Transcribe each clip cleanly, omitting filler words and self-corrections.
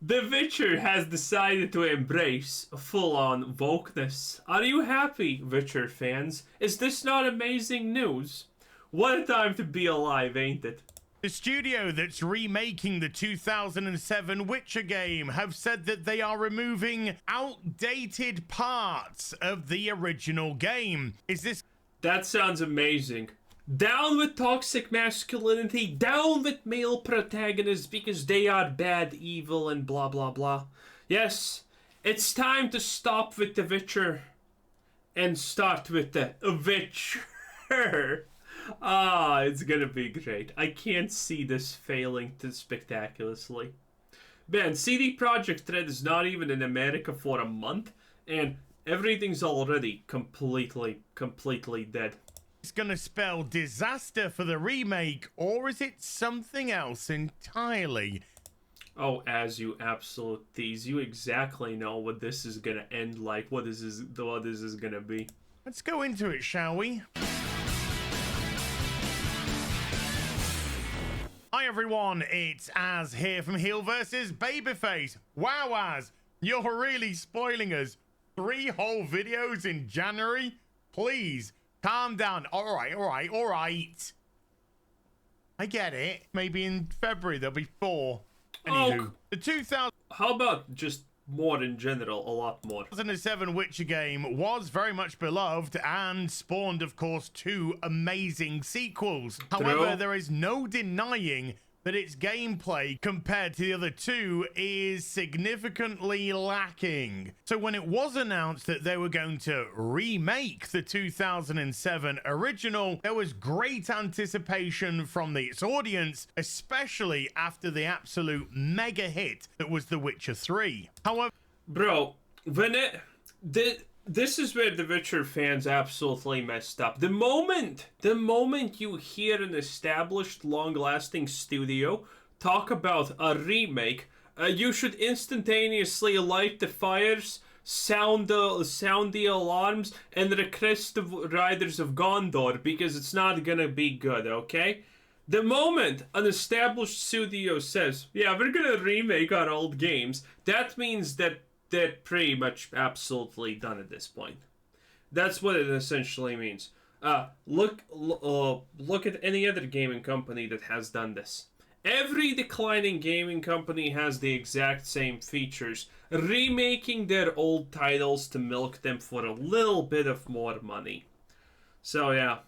The Witcher has decided to embrace full-on wokeness. Are you happy, Witcher fans? Is this not amazing news? What a time to be alive, ain't it? The studio that's remaking the 2007 Witcher game have said that they are removing outdated parts of the original game. Is this... That sounds amazing. Down with toxic masculinity, down with male protagonists because they are bad, evil, and blah blah blah. Yes, it's time to stop with the Witcher and start with the Witcher. Ah, it's gonna be great. I can't see this failing too spectacularly. Man, CD Projekt Red is not even in America for a month, and everything's already completely dead. It's gonna spell disaster for the remake, or is it something else entirely? Oh, as you absolute thieves, you exactly know what this is gonna end like. What this is gonna be. Let's go into it, shall we? Hi everyone, it's Az here from Heel vs Babyface. Wow, Az, you're really spoiling us. 3 whole videos in January? Please, calm down. All right. I get it. Maybe in February there'll be 4. Anywho, the 2000... How about just more in general, a lot more. 2007 Witcher game was very much beloved and spawned, of course, 2 amazing sequels. However, there is no denying that its gameplay compared to the other 2 is significantly lacking. So when it was announced that they were going to remake the 2007 original, there was great anticipation from its audience, especially after the absolute mega hit that was The Witcher 3. However, bro, when this is where the Witcher fans absolutely messed up. The moment you hear an established, long-lasting studio talk about a remake, you should instantaneously light the fires, sound the alarms, and request the Riders of Gondor, because it's not gonna be good, okay? The moment an established studio says, yeah, we're gonna remake our old games, that means that they're pretty much absolutely done at this point. That's what it essentially means. Look at any other gaming company that has done this. Every declining gaming company has the exact same features, remaking their old titles to milk them for a little bit of more money. So yeah.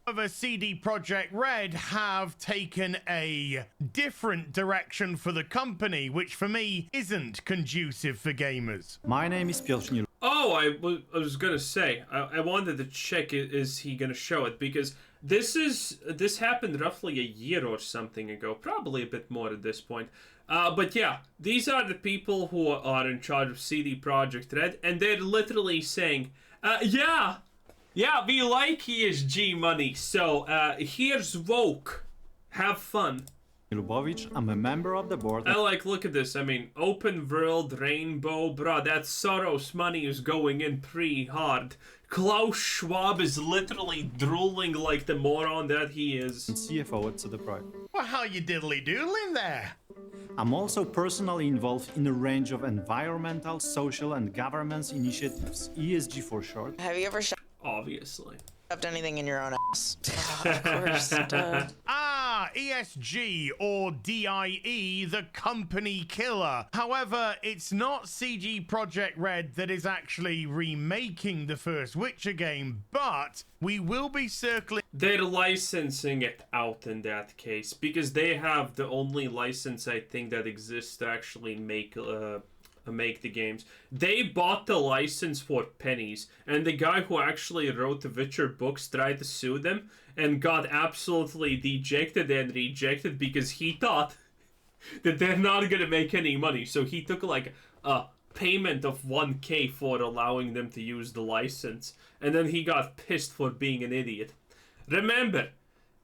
However, CD Projekt Red have taken a different direction for the company, which for me isn't conducive for gamers. My name is Piotr. Oh, I was gonna say, I wanted to check, is he gonna show it, because this happened roughly a year or something ago, probably a bit more at this point. But yeah, these are the people who are in charge of CD Projekt Red, and they're literally saying, yeah, we like ESG money, so here's woke. Have fun. Lubovich, I'm a member of the board. Look at this. I mean, open world, rainbow, bruh, that Soros money is going in pretty hard. Klaus Schwab is literally drooling like the moron that he is. CFO at CD Projekt. Well, how you diddly doodling there? I'm also personally involved in a range of environmental, social, and governance initiatives, ESG for short. Have you ever Obviously. shoved anything in your own ass? Of course, duh. ESG or DIE, the company killer. However, it's not CD Projekt Red that is actually remaking the first Witcher game, but we will be circling... They're licensing it out in that case, because they have the only license, I think, that exists to actually make the games. They bought the license for pennies, and the guy who actually wrote the Witcher books tried to sue them and got absolutely dejected and rejected because he thought that they're not gonna make any money. So he took like a payment of 1K for allowing them to use the license, and then he got pissed for being an idiot. Remember,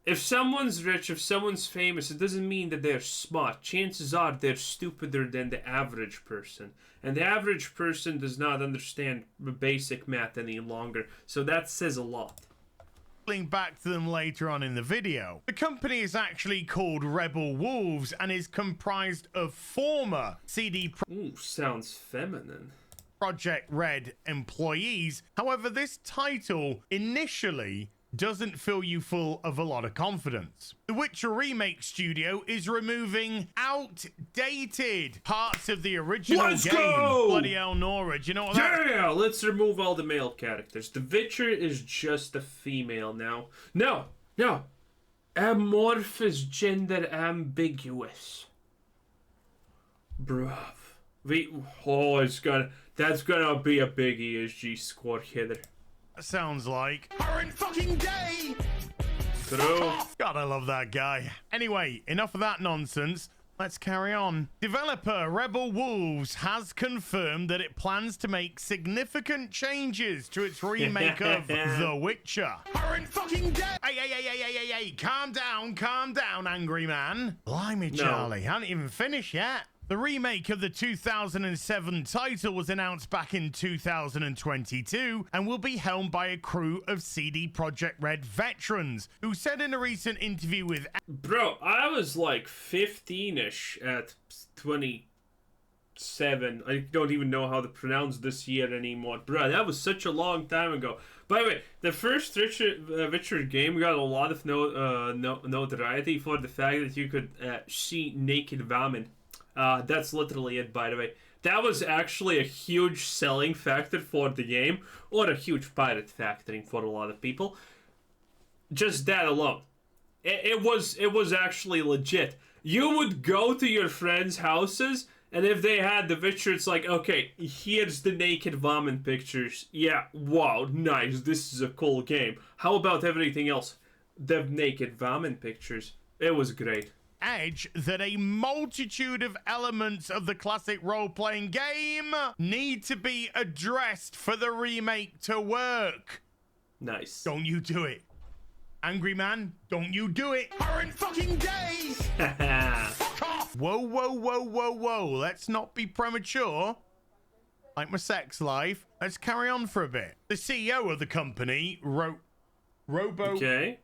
if someone's rich, if someone's famous, it doesn't mean that they're smart. Chances are they're stupider than the average person. And the average person does not understand basic math any longer. So that says a lot. circling back to them later on in the video. The company is actually called Rebel Wolves and is comprised of former CD Ooh, sounds feminine. Projekt Red employees. However, this title initially doesn't fill you full of a lot of confidence. The Witcher Remake studio is removing outdated parts of the original Let's game. go! Bloody hell, Nora, do you know what that... Yeah, let's remove all the male characters. The Witcher is just a female now. No, amorphous, gender ambiguous. Bruv. That's gonna be a big ESG score hitter. Sounds like current fucking day. True. God, I love that guy. Anyway, enough of that nonsense. Let's carry on. Developer Rebel Wolves has confirmed that it plans to make significant changes to its remake of The Witcher. Current fucking day. Hey, calm down, angry man. Blimey, Charlie, I haven't even finished yet. The remake of the 2007 title was announced back in 2022 and will be helmed by a crew of CD Projekt Red veterans who said in a recent interview with... Bro, I was like 15-ish at 27. I don't even know how to pronounce this year anymore. Bro, that was such a long time ago. By the way, the first Witcher game got a lot of notoriety for the fact that you could see naked women. That's literally it, by the way. That was actually a huge selling factor for the game, or a huge pirate factoring for a lot of people. Just that alone. It was actually legit. You would go to your friends' houses, and if they had The Witcher, it's like, okay, here's the naked woman pictures. Yeah, wow, nice, this is a cool game. How about everything else? The naked woman pictures. It was great. Edge that a multitude of elements of the classic role-playing game need to be addressed for the remake to work. Nice. Don't you do it. Angry man, don't you do it. Current fucking day. Fuck off. Whoa. Let's not be premature. Like my sex life. Let's carry on for a bit. The CEO of the company, RoboCop,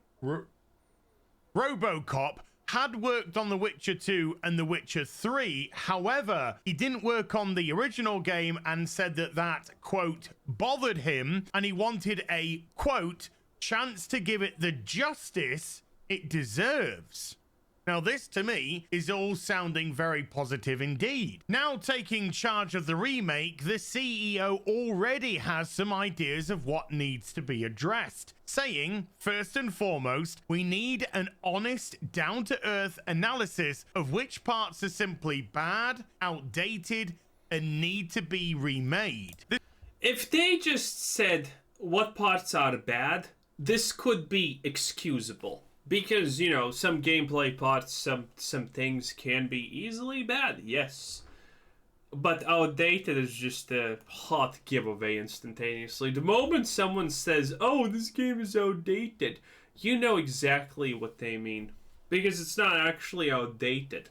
had worked on The Witcher 2 and The Witcher 3. However, he didn't work on the original game and said that, quote, bothered him, and he wanted a, quote, chance to give it the justice it deserves. Now, this, to me, is all sounding very positive indeed. Now taking charge of the remake, the CEO already has some ideas of what needs to be addressed, saying, first and foremost, we need an honest, down-to-earth analysis of which parts are simply bad, outdated, and need to be remade. If they just said what parts are bad, this could be excusable. Because, you know, some gameplay parts, some things can be easily bad, yes. But outdated is just a hot giveaway instantaneously. The moment someone says, oh, this game is outdated, you know exactly what they mean. Because it's not actually outdated.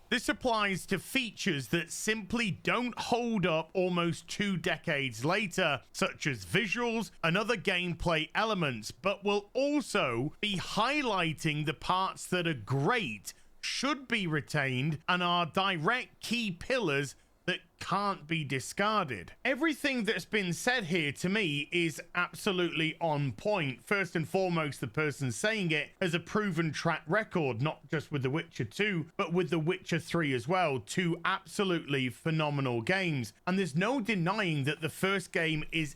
This applies to features that simply don't hold up almost 2 decades later, such as visuals and other gameplay elements, but will also be highlighting the parts that are great, should be retained, and are direct key pillars that can't be discarded. Everything that's been said here to me is absolutely on point. First and foremost, the person saying it has a proven track record, not just with The Witcher 2, but with The Witcher 3 as well. 2 absolutely phenomenal games. And there's no denying that the first game is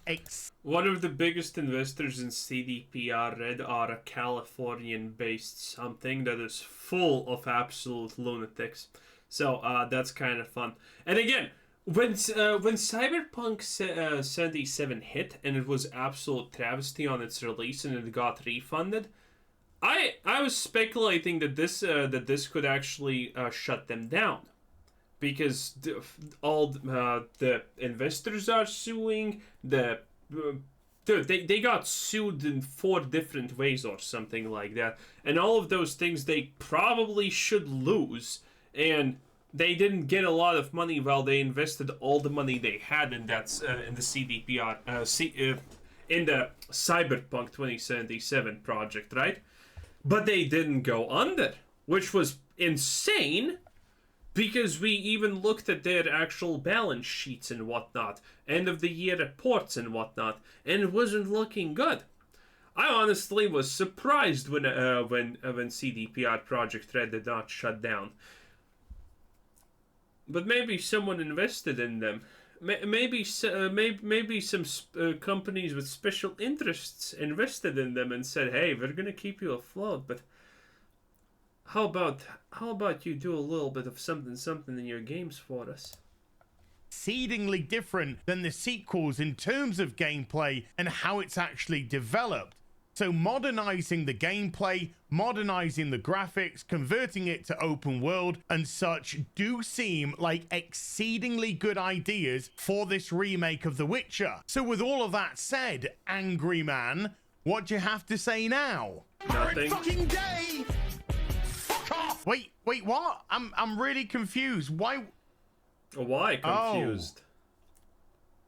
one of the biggest investors in CDPR Red are a Californian-based something that is full of absolute lunatics. So that's kind of fun. And again, when Cyberpunk 77 hit and it was absolute travesty on its release and it got refunded, I was speculating that this could actually shut them down, because all the investors are suing. They got sued in 4 different ways or something like that, and all of those things they probably should lose. And they didn't get a lot of money while they invested all the money they had in that in the CDPR in the Cyberpunk 2077 project, right? But they didn't go under, which was insane, because we even looked at their actual balance sheets and whatnot, end of the year reports and whatnot, and it wasn't looking good. I honestly was surprised when CDPR Project Red did not shut down. But maybe someone invested in them. Maybe some companies with special interests invested in them and said, "Hey, we're gonna keep you afloat, but how about you do a little bit of something in your games for us?" Exceedingly different than the sequels in terms of gameplay and how it's actually developed. So modernizing the gameplay, modernizing the graphics, converting it to open world and such do seem like exceedingly good ideas for this remake of The Witcher. So with all of that said, Angry Man, what do you have to say now? Nothing. Fucking day! Fuck off! Wait, what? I'm really confused. Why confused?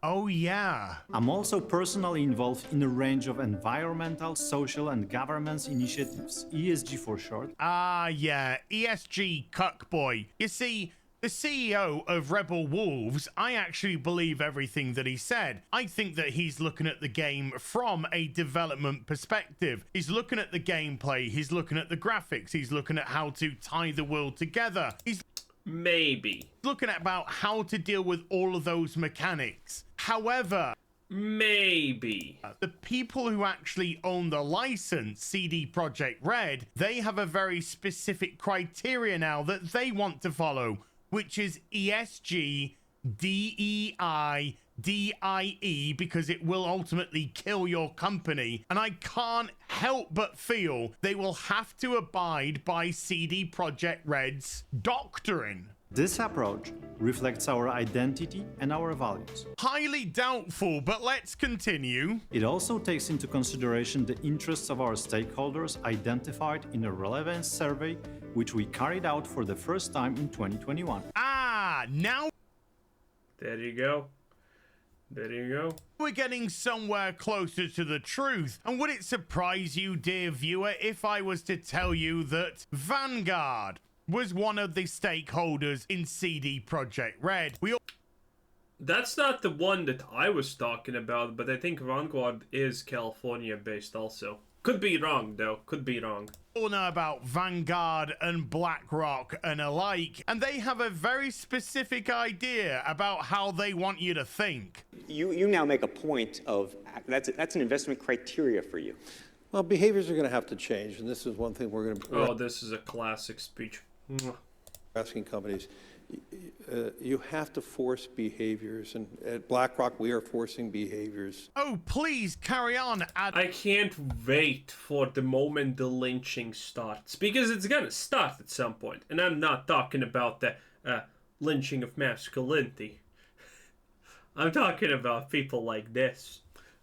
Oh, yeah. I'm also personally involved in a range of environmental, social, and governance initiatives, ESG for short. Yeah, ESG cuckboy. You see, the CEO of Rebel Wolves, I actually believe everything that he said. I think that he's looking at the game from a development perspective. He's looking at the gameplay, he's looking at the graphics, he's looking at how to tie the world together. He's maybe looking at about how to deal with all of those mechanics. However, maybe the people who actually own the license, CD Projekt Red, they have a very specific criteria now that they want to follow, which is ESG, DEI, DIE, because it will ultimately kill your company. And I can't help but feel they will have to abide by CD Projekt Red's doctrine. This approach reflects our identity and our values. Highly doubtful, but let's continue. It also takes into consideration the interests of our stakeholders identified in a relevance survey, which we carried out for the first time in 2021. Now there you go. There you go. We're getting somewhere closer to the truth. And would it surprise you, dear viewer, if I was to tell you that Vanguard was one of the stakeholders in CD Projekt Red? That's not the one that I was talking about, but I think Vanguard is California-based also. Could be wrong, though. Could be wrong. All know about Vanguard and BlackRock and alike, and they have a very specific idea about how they want you to think. You now make a point of that's an investment criteria for you. Well, behaviors are going to have to change, and this is one thing we're going to. Oh, this is a classic speech. Asking companies, you have to force behaviors, and at BlackRock we are forcing behaviors. Oh, please carry on. I can't wait for the moment the lynching starts, because it's gonna start at some point, and I'm not talking about the lynching of masculinity. I'm talking about people like this,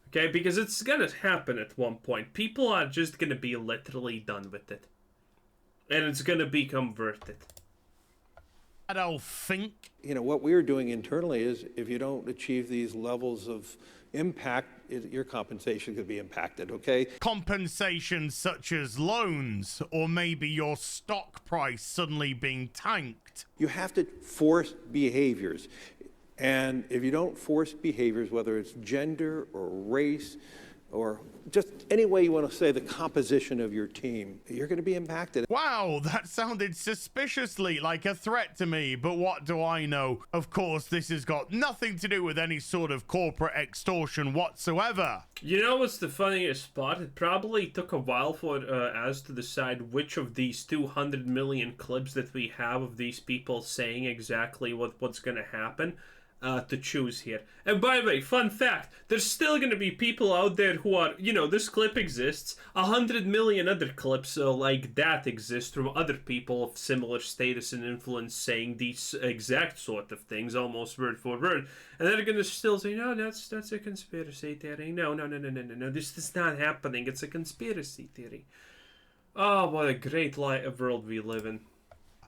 okay? Because it's gonna happen at one point. People are just gonna be literally done with it, and it's gonna become worth it. I don't think. You know, what we're doing internally is if you don't achieve these levels of impact, your compensation could be impacted, okay? Compensation such as loans, or maybe your stock price suddenly being tanked. You have to force behaviors. And if you don't force behaviors, whether it's gender or race or just any way you want to say the composition of your team, you're going to be impacted. Wow, that sounded suspiciously like a threat to me, but what do I know? Of course, this has got nothing to do with any sort of corporate extortion whatsoever. You know what's the funniest part? It probably took a while for us to decide which of these 200 million clips that we have of these people saying exactly what's going to happen. To choose here. And by the way, fun fact, there's still going to be people out there who are, you know, this clip exists, 100 million other clips like that exist from other people of similar status and influence saying these exact sort of things, almost word for word, and they're going to still say, no, that's a conspiracy theory, no, this is not happening, it's a conspiracy theory. Oh, what a great world we live in.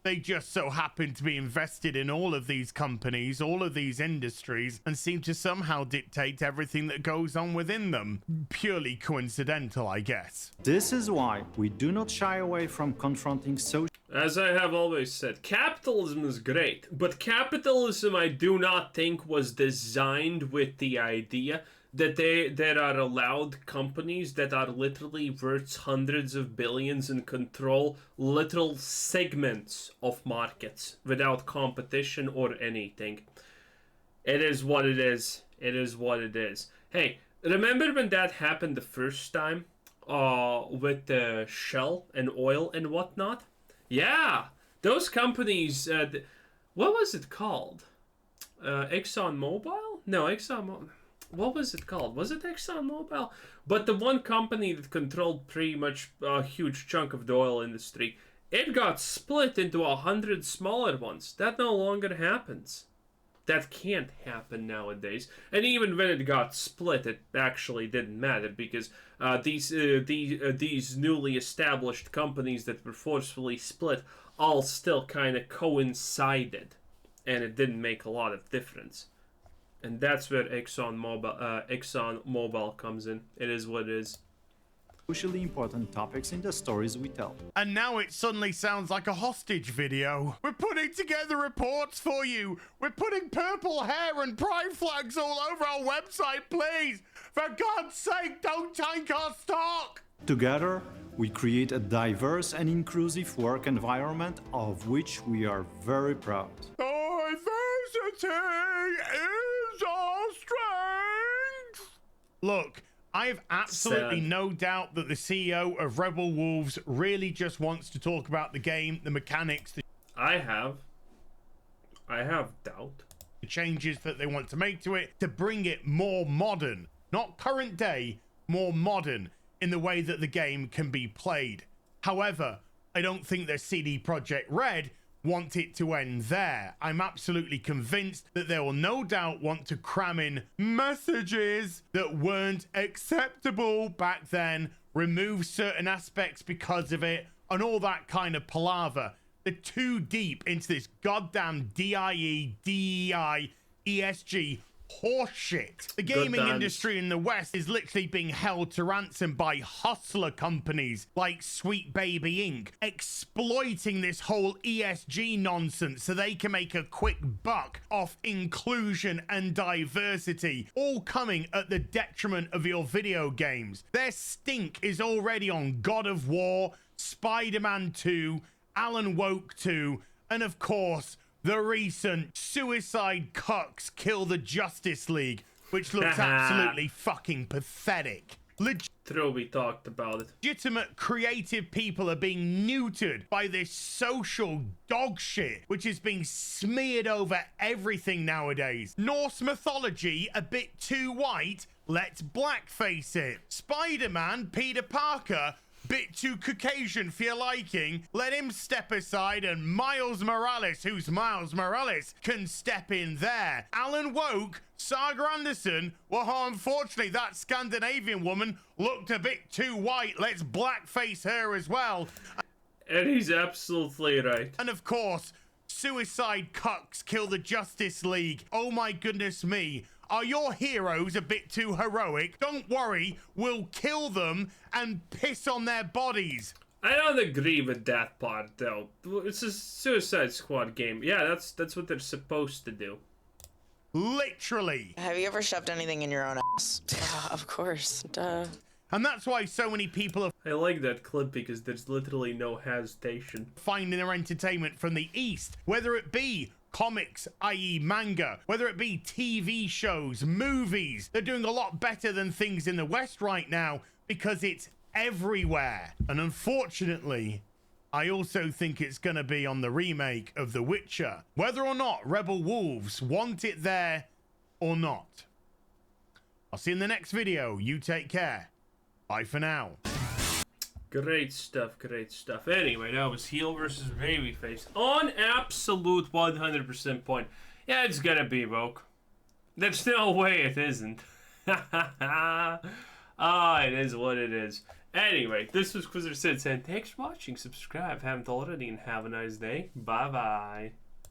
They just so happen to be invested in all of these companies, all of these industries, and seem to somehow dictate everything that goes on within them. Purely coincidental, I guess. This is why we do not shy away from confronting social. As I have always said, capitalism is great, but capitalism I do not think was designed with the idea that there are allowed companies that are literally worth hundreds of billions and control literal segments of markets without competition or anything. It is what it is. It is what it is. Hey, remember when that happened the first time? With the Shell and oil and whatnot? Yeah, those companies, what was it called? ExxonMobil? No, ExxonMobil. What was it called? Was it ExxonMobil? But the one company that controlled pretty much a huge chunk of the oil industry, it got split into 100 smaller ones. That no longer happens. That can't happen nowadays. And even when it got split, it actually didn't matter because these newly established companies that were forcefully split all still kind of coincided, and it didn't make a lot of difference. And that's where ExxonMobil comes in. It is what it is. Socially important topics in the stories we tell. And now it suddenly sounds like a hostage video. We're putting together reports for you. We're putting purple hair and pride flags all over our website, please. For God's sake, don't take our stock. Together, we create a diverse and inclusive work environment of which we are very proud. Diversity is our strength. Look, I have absolutely no doubt that the CEO of Rebel Wolves really just wants to talk about the game, the mechanics, I have doubt. the changes that they want to make to it to bring it more modern, not current day, more modern in the way that the game can be played. However, I don't think that CD Projekt Red want it to end there. I'm absolutely convinced that they will no doubt want to cram in messages that weren't acceptable back then, remove certain aspects because of it, and all that kind of palaver. They're too deep into this goddamn DIE, DEI, ESG horseshit. The gaming industry in the West is literally being held to ransom by hustler companies like Sweet Baby Inc., exploiting this whole ESG nonsense so they can make a quick buck off inclusion and diversity, all coming at the detriment of your video games. Their stink is already on God of War, Spider-Man 2, Alan Woke 2, and of course, the recent Suicide Cucks Kill the Justice League, which looks absolutely fucking pathetic. True, we talked about it. Legitimate creative people are being neutered by this social dog shit, which is being smeared over everything nowadays. Norse mythology, a bit too white, let's blackface it. Spider-Man, Peter Parker, bit too Caucasian for your liking, let him step aside, and Miles Morales, who's Miles Morales, can step in there. Alan Woke, Saga Anderson, well, unfortunately, that Scandinavian woman looked a bit too white. Let's blackface her as well. And he's absolutely right. And of course, Suicide Cucks Kill the Justice League. Oh my goodness me. Are your heroes a bit too heroic? Don't worry, we'll kill them and piss on their bodies. I don't agree with that part, though. It's a Suicide Squad game. Yeah, that's what they're supposed to do. Literally. Have you ever shoved anything in your own ass? Of course. Duh. And that's why so many people are I like that clip because there's literally no hesitation. finding their entertainment from the East, whether it be comics, i.e. manga, whether it be TV shows, movies. They're doing a lot better than things in the West right now because it's everywhere. And unfortunately, I also think it's going to be on the remake of The Witcher, whether or not Rebel Wolves want it there or not. I'll see you in the next video. You take care. Bye for now. Great stuff, great stuff. Anyway, that was heel versus babyface. On absolute 100% point. Yeah, it's gonna be woke. There's no way it isn't. Ah, it is what it is. Anyway, this was Quizzer Sid saying thanks for watching. Subscribe if you haven't already, and have a nice day. Bye bye.